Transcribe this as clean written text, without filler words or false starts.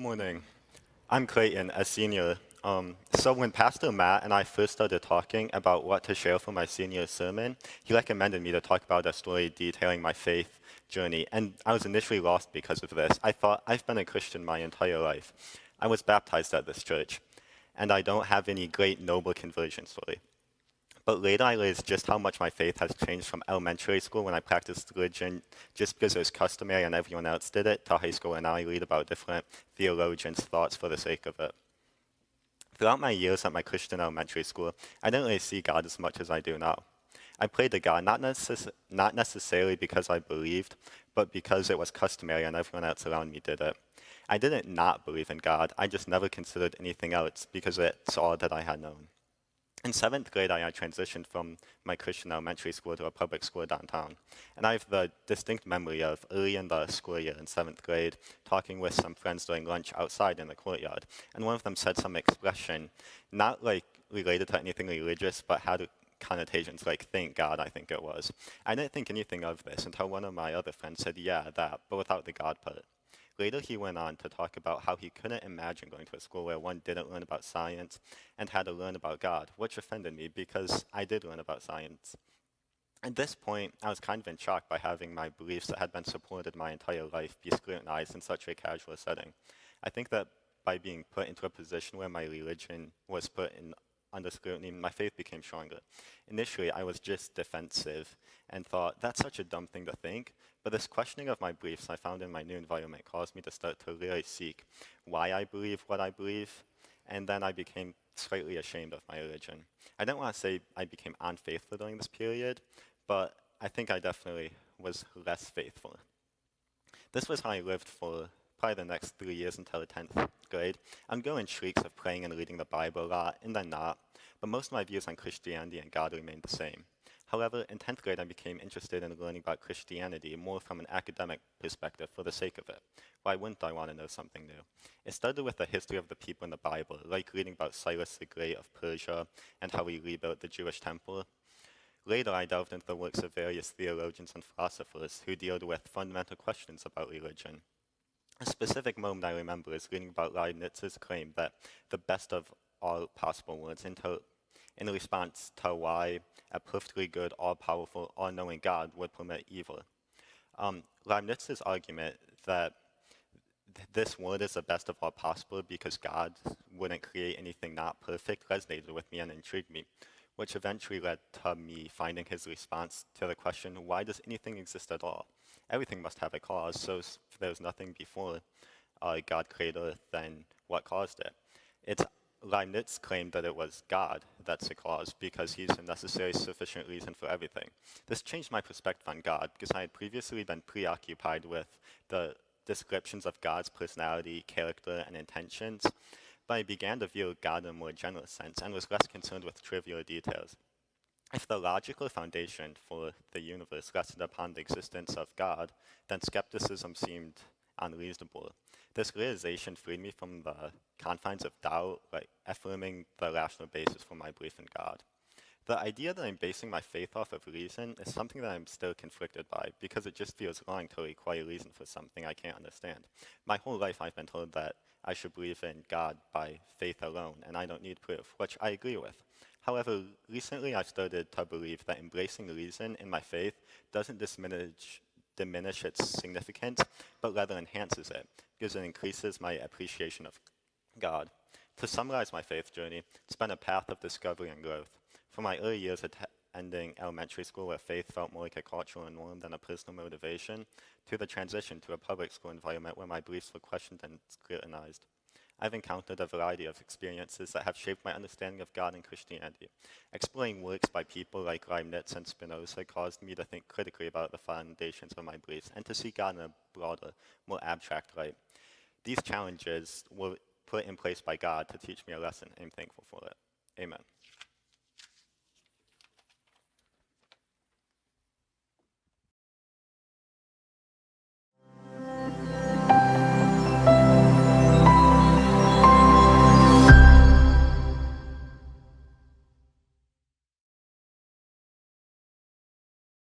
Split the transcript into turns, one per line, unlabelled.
morning. I'm Clayton, a senior. So when Pastor Matt and I first started talking about what to share for my senior sermon, he recommended me to talk about a story detailing my faith journey, and I was initially lost because of this. I thought, I've been a Christian my entire life. I was baptized at this church, and I don't have any great noble conversion story. But later I realized just how much my faith has changed from elementary school when I practiced religion just because it was customary and everyone else did it, to high school and now I read about different theologians' thoughts for the sake of it. Throughout my years at my Christian elementary school, I didn't really see God as much as I do now. I prayed to God not necessarily because I believed, but because it was customary and everyone else around me did it. I didn't not believe in God, I just never considered anything else because it's all that I had known. In 7th grade, I transitioned from my Christian elementary school to a public school downtown. And I have the distinct memory of early in the school year in 7th grade, talking with some friends during lunch outside in the courtyard. And one of them said some expression, not like related to anything religious, but had connotations like, thank God, I think it was. I didn't think anything of this until one of my other friends said, yeah, that, but without the God part. Later, he went on to talk about how he couldn't imagine going to a school where one didn't learn about science and had to learn about God, which offended me because I did learn about science. At this point, I was kind of in shock by having my beliefs that had been supported my entire life be scrutinized in such a casual setting. I think that by being put into a position where my religion was put under scrutiny, my faith became stronger. Initially, I was just defensive and thought, that's such a dumb thing to think. But this questioning of my beliefs I found in my new environment caused me to start to really seek why I believe what I believe, and then I became slightly ashamed of my religion. I don't want to say I became unfaithful during this period, but I think I definitely was less faithful. This was how I lived for probably the next 3 years until the 10th grade. I'm going shrieks of praying and reading the Bible a lot, and then not, but most of my views on Christianity and God remained the same. However, in 10th grade, I became interested in learning about Christianity more from an academic perspective for the sake of it. Why wouldn't I want to know something new? It started with the history of the people in the Bible, like reading about Cyrus the Great of Persia and how he rebuilt the Jewish temple. Later, I delved into the works of various theologians and philosophers who dealt with fundamental questions about religion. A specific moment I remember is reading about Leibniz's claim that the best of all possible worlds in response to why a perfectly good, all-powerful, all-knowing God would permit evil. Leibniz's argument that this world is the best of all possible because God wouldn't create anything not perfect resonated with me and intrigued me, which eventually led to me finding his response to the question, why does anything exist at all? Everything must have a cause, so if there's nothing before God created Earth, then what caused it? Leibniz claimed that it was God that's the cause because he's a necessary sufficient reason for everything. This changed my perspective on God because I had previously been preoccupied with the descriptions of God's personality, character, and intentions, but I began to view God in a more general sense and was less concerned with trivial details. If the logical foundation for the universe rested upon the existence of God, then skepticism seemed unreasonable. This realization freed me from the confines of doubt, like affirming the rational basis for my belief in God. The idea that I'm basing my faith off of reason is something that I'm still conflicted by because it just feels wrong to require reason for something I can't understand. My whole life I've been told that I should believe in God by faith alone and I don't need proof, which I agree with. However, recently I've started to believe that embracing reason in my faith doesn't diminish its significance, but rather enhances it, because it increases my appreciation of God. To summarize my faith journey, it's been a path of discovery and growth. From my early years attending elementary school where faith felt more like a cultural norm than a personal motivation, to the transition to a public school environment where my beliefs were questioned and scrutinized. I've encountered a variety of experiences that have shaped my understanding of God and Christianity. Exploring works by people like Leibniz and Spinoza caused me to think critically about the foundations of my beliefs and to see God in a broader, more abstract light. These challenges were put in place by God to teach me a lesson, and I'm thankful for it. Amen.